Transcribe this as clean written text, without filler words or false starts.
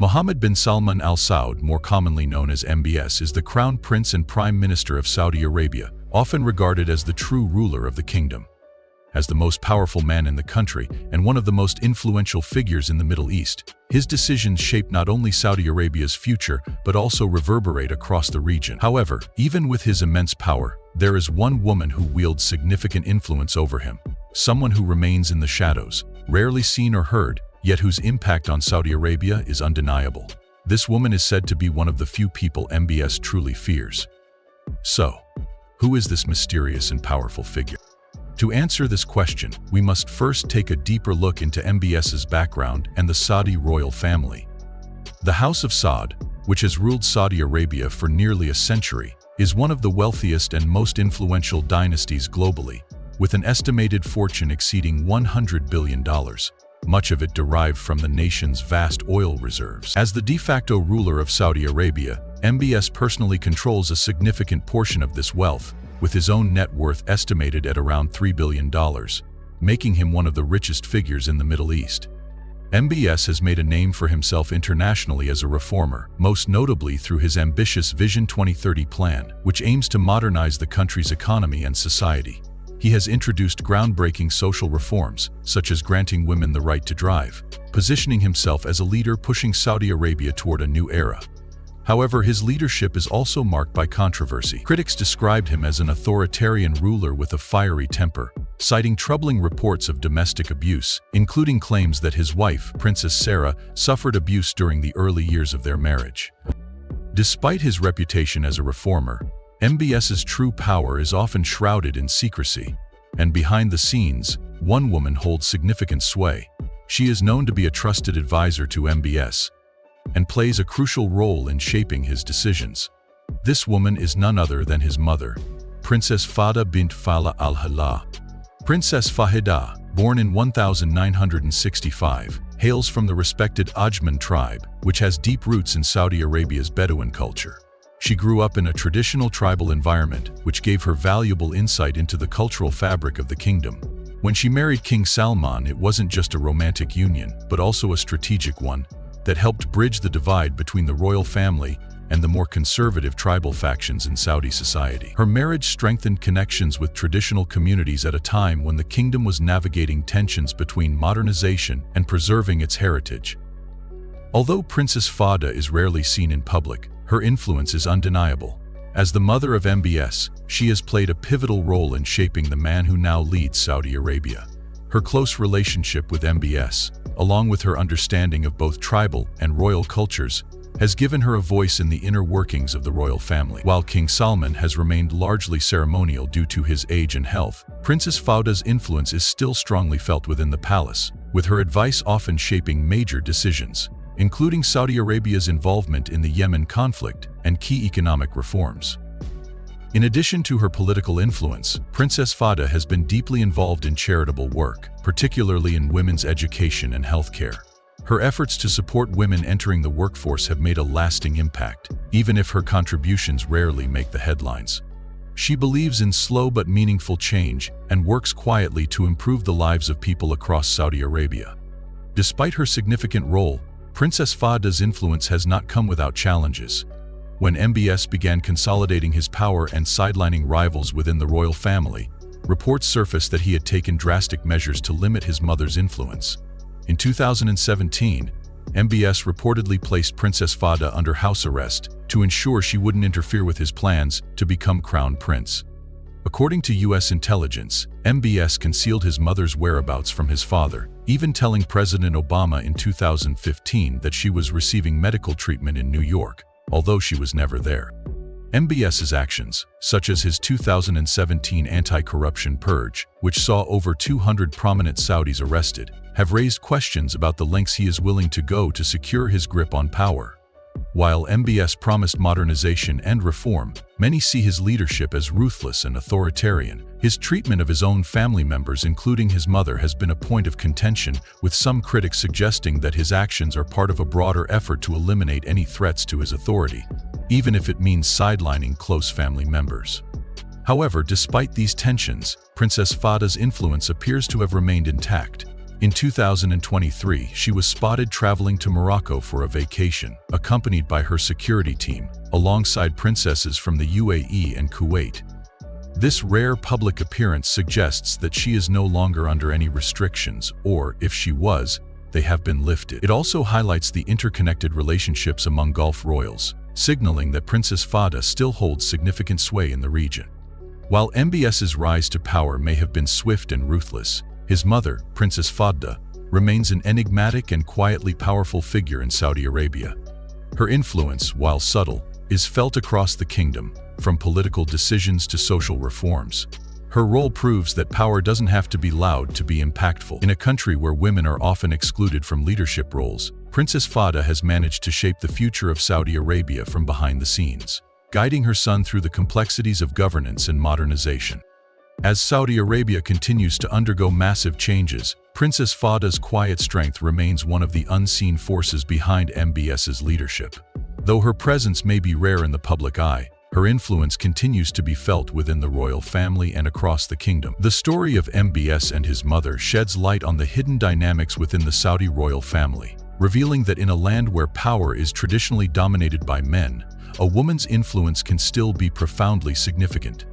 Mohammed bin Salman Al Saud, more commonly known as MBS, is the Crown Prince and Prime Minister of Saudi Arabia, often regarded as the true ruler of the kingdom. As the most powerful man in the country and one of the most influential figures in the Middle East, his decisions shape not only Saudi Arabia's future but also reverberate across the region. However, even with his immense power, there is one woman who wields significant influence over him, someone who remains in the shadows, rarely seen or heard, yet whose impact on Saudi Arabia is undeniable. This woman is said to be one of the few people MBS truly fears. So, who is this mysterious and powerful figure? To answer this question, we must first take a deeper look into MBS's background and the Saudi royal family. The House of Saud, which has ruled Saudi Arabia for nearly a century, is one of the wealthiest and most influential dynasties globally, with an estimated fortune exceeding $100 billion. Much of it derived from the nation's vast oil reserves. As the de facto ruler of Saudi Arabia, MBS personally controls a significant portion of this wealth, with his own net worth estimated at around $3 billion, making him one of the richest figures in the Middle East. MBS has made a name for himself internationally as a reformer, most notably through his ambitious Vision 2030 plan, which aims to modernize the country's economy and society. He has introduced groundbreaking social reforms, such as granting women the right to drive, positioning himself as a leader pushing Saudi Arabia toward a new era. However, his leadership is also marked by controversy. Critics described him as an authoritarian ruler with a fiery temper, citing troubling reports of domestic abuse, including claims that his wife, Princess Sarah, suffered abuse during the early years of their marriage. Despite his reputation as a reformer, MBS's true power is often shrouded in secrecy, and behind the scenes, one woman holds significant sway. She is known to be a trusted advisor to MBS, and plays a crucial role in shaping his decisions. This woman is none other than his mother, Princess Fahda bint Falah Al Hla. Princess Fahda, born in 1965, hails from the respected Ajman tribe, which has deep roots in Saudi Arabia's Bedouin culture. She grew up in a traditional tribal environment, which gave her valuable insight into the cultural fabric of the kingdom. When she married King Salman, it wasn't just a romantic union, but also a strategic one that helped bridge the divide between the royal family and the more conservative tribal factions in Saudi society. Her marriage strengthened connections with traditional communities at a time when the kingdom was navigating tensions between modernization and preserving its heritage. Although Princess Fahda is rarely seen in public, her influence is undeniable. As the mother of MBS, she has played a pivotal role in shaping the man who now leads Saudi Arabia. Her close relationship with MBS, along with her understanding of both tribal and royal cultures, has given her a voice in the inner workings of the royal family. While King Salman has remained largely ceremonial due to his age and health, Princess Fahda's influence is still strongly felt within the palace, with her advice often shaping major decisions, including Saudi Arabia's involvement in the Yemen conflict and key economic reforms. In addition to her political influence, Princess Fahda has been deeply involved in charitable work, particularly in women's education and healthcare. Her efforts to support women entering the workforce have made a lasting impact, even if her contributions rarely make the headlines. She believes in slow but meaningful change and works quietly to improve the lives of people across Saudi Arabia. Despite her significant role, Princess Fahda's influence has not come without challenges. When MBS began consolidating his power and sidelining rivals within the royal family, reports surfaced that he had taken drastic measures to limit his mother's influence. In 2017, MBS reportedly placed Princess Fahda under house arrest to ensure she wouldn't interfere with his plans to become crown prince. According to U.S. intelligence, MBS concealed his mother's whereabouts from his father, even telling President Obama in 2015 that she was receiving medical treatment in New York, although she was never there. MBS's actions, such as his 2017 anti-corruption purge, which saw over 200 prominent Saudis arrested, have raised questions about the lengths he is willing to go to secure his grip on power. While MBS promised modernization and reform, many see his leadership as ruthless and authoritarian. His treatment of his own family members, including his mother, has been a point of contention, with some critics suggesting that his actions are part of a broader effort to eliminate any threats to his authority, even if it means sidelining close family members. However, despite these tensions, Princess Fahda's influence appears to have remained intact. In 2023, she was spotted traveling to Morocco for a vacation, accompanied by her security team, alongside princesses from the UAE and Kuwait. This rare public appearance suggests that she is no longer under any restrictions, or, if she was, they have been lifted. It also highlights the interconnected relationships among Gulf royals, signaling that Princess Fahda still holds significant sway in the region. While MBS's rise to power may have been swift and ruthless, his mother, Princess Fahda, remains an enigmatic and quietly powerful figure in Saudi Arabia. Her influence, while subtle, is felt across the kingdom, from political decisions to social reforms. Her role proves that power doesn't have to be loud to be impactful. In a country where women are often excluded from leadership roles, Princess Fahda has managed to shape the future of Saudi Arabia from behind the scenes, guiding her son through the complexities of governance and modernization. As Saudi Arabia continues to undergo massive changes, Princess Fahda's quiet strength remains one of the unseen forces behind MBS's leadership. Though her presence may be rare in the public eye, her influence continues to be felt within the royal family and across the kingdom. The story of MBS and his mother sheds light on the hidden dynamics within the Saudi royal family, revealing that in a land where power is traditionally dominated by men, a woman's influence can still be profoundly significant.